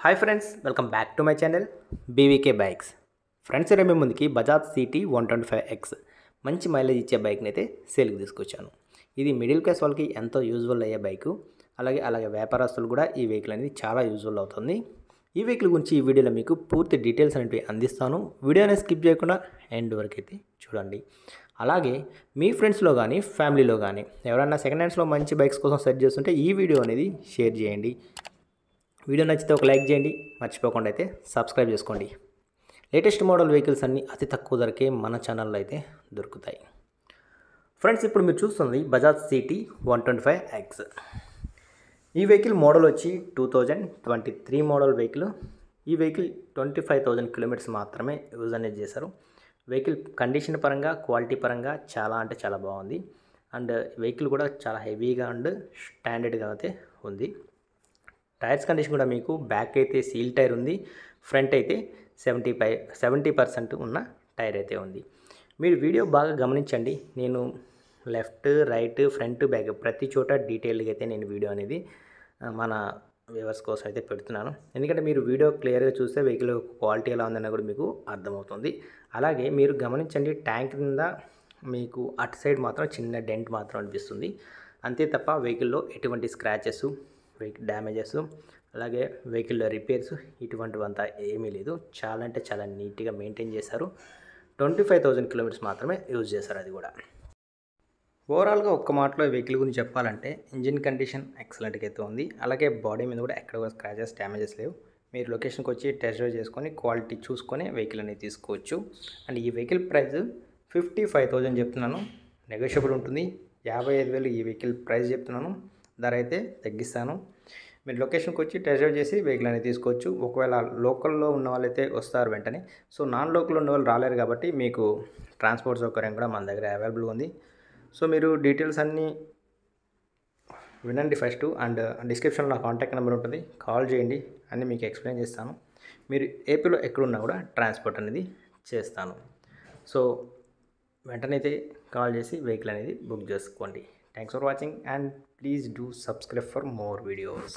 Hi friends, welcome back to my channel BVK bikes. Friends, రేపు ముందుకి Bajaj city 125X మంచి mileage ఇచ్చే బైక్ని అయితే సేల్కి తీసుకొచ్చాను. ఇది మిడిల్ క్లాస్ వాళ్ళకి ఎంతో యూజ్ఫుల్ అయ్యే బైకు. అలాగే వ్యాపారస్తులు కూడా ఈ వెహికల్ అనేది చాలా యూజ్ఫుల్ అవుతుంది. ఈ వెహికల్ గురించి ఈ వీడియోలో మీకు పూర్తి డీటెయిల్స్ అనేవి అందిస్తాను. వీడియోని స్కిప్ చేయకుండా ఎండ్ వరకు అయితే చూడండి. అలాగే మీ ఫ్రెండ్స్లో కానీ ఫ్యామిలీలో కానీ ఎవరైనా సెకండ్ హ్యాండ్స్లో మంచి బైక్స్ కోసం సెర్చ్ చేస్తుంటే ఈ వీడియో అనేది షేర్ చేయండి. వీడియో నచ్చితే ఒక లైక్ చేయండి, మర్చిపోకుండా అయితే సబ్స్క్రైబ్ చేసుకోండి. లేటెస్ట్ మోడల్ వెహికల్స్ అన్నీ అతి తక్కువ ధరకే మన ఛానల్లో అయితే దొరుకుతాయి. ఫ్రెండ్స్, ఇప్పుడు మీరు చూస్తుంది బజాజ్ సిటీ 125X. ఈ వెహికల్ మోడల్ వచ్చి 2023 మోడల్ వెహికల్. ఈ వెహికల్ 25,000 కిలోమీటర్స్ మాత్రమే యూజ్ అనేది చేశారు. వెహికల్ కండిషన్ పరంగా, క్వాలిటీ పరంగా చాలా అంటే చాలా బాగుంది. అండ్ వెహికల్ కూడా చాలా హెవీగా అండ్ స్టాండర్డ్గా అయితే ఉంది. టైర్స్ కండిషన్ కూడా మీకు బ్యాక్ అయితే సీల్ టైర్ ఉంది, ఫ్రంట్ అయితే 70% ఉన్న టైర్ అయితే ఉంది. మీరు వీడియో బాగా గమనించండి. నేను లెఫ్ట్, రైట్, ఫ్రంట్, బ్యాక్ ప్రతి చోట డీటెయిల్గా అయితే నేను వీడియో అనేది మన వ్యూవర్స్ కోసం అయితే పెడుతున్నాను. ఎందుకంటే మీరు వీడియో క్లియర్గా చూస్తే వెహికల్ క్వాలిటీ ఎలా ఉందన్న కూడా మీకు అర్థమవుతుంది. అలాగే మీరు గమనించండి, ట్యాంక్ కింద మీకు అటు సైడ్ మాత్రం చిన్న డెంట్ మాత్రం అనిపిస్తుంది. అంతే తప్ప వెహికల్లో ఎటువంటి స్క్రాచెస్, వెహికల్ డ్యామేజెస్, అలాగే వెహికల్ రిపేర్స్ ఇటువంటివంతా ఏమీ లేదు. చాలా అంటే చాలా నీట్గా మెయింటైన్ చేశారు. 25,000 కిలోమీటర్స్ మాత్రమే యూజ్ చేశారు. అది కూడా ఓవరాల్గా ఒక్క మాటలో వెహికల్ గురించి చెప్పాలంటే ఇంజిన్ కండిషన్ ఎక్సలెంట్గా అయితే ఉంది. అలాగే బాడీ మీద కూడా ఎక్కడ కూడా స్క్రాచెస్, డ్యామేజెస్ లేవు. మీరు లొకేషన్కి వచ్చి టెస్ట్ డ్రైవ్ చేసుకొని క్వాలిటీ చూసుకొని వెహికల్ అనేది తీసుకోవచ్చు. అండ్ ఈ వెహికల్ ప్రైస్ 55,000 చెప్తున్నాను, నెగోషియబుల్ ఉంటుంది. 55,000 ఈ వెహికల్ ప్రైస్ చెప్తున్నాను. ధర అయితే తగ్గిస్తాను. మీరు లొకేషన్కి వచ్చి టెస్ట్ డ్రైవ్ చేసి వెహికల్ అనేది తీసుకోవచ్చు. ఒకవేళ లోకల్లో ఉన్న వాళ్ళైతే వస్తారు వెంటనే. సో నాన్ లోకల్ ఉన్న వాళ్ళు రాలేరు కాబట్టి మీకు ట్రాన్స్పోర్ట్ సౌకర్యం కూడా మన దగ్గర అవైలబుల్గా ఉంది. సో మీరు డీటెయిల్స్ అన్నీ వినండి ఫస్ట్. అండ్ డిస్క్రిప్షన్లో నా కాంటాక్ట్ నెంబర్ ఉంటుంది, కాల్ చేయండి, అన్నీ మీకు ఎక్స్ప్లెయిన్ చేస్తాను. మీరు ఏపీలో ఎక్కడున్నా కూడా ట్రాన్స్పోర్ట్ అనేది చేస్తాను. సో వెంటనే అయితే కాల్ చేసి వెహికల్ అనేది బుక్ చేసుకోండి. Thanks for watching and please do subscribe for more videos.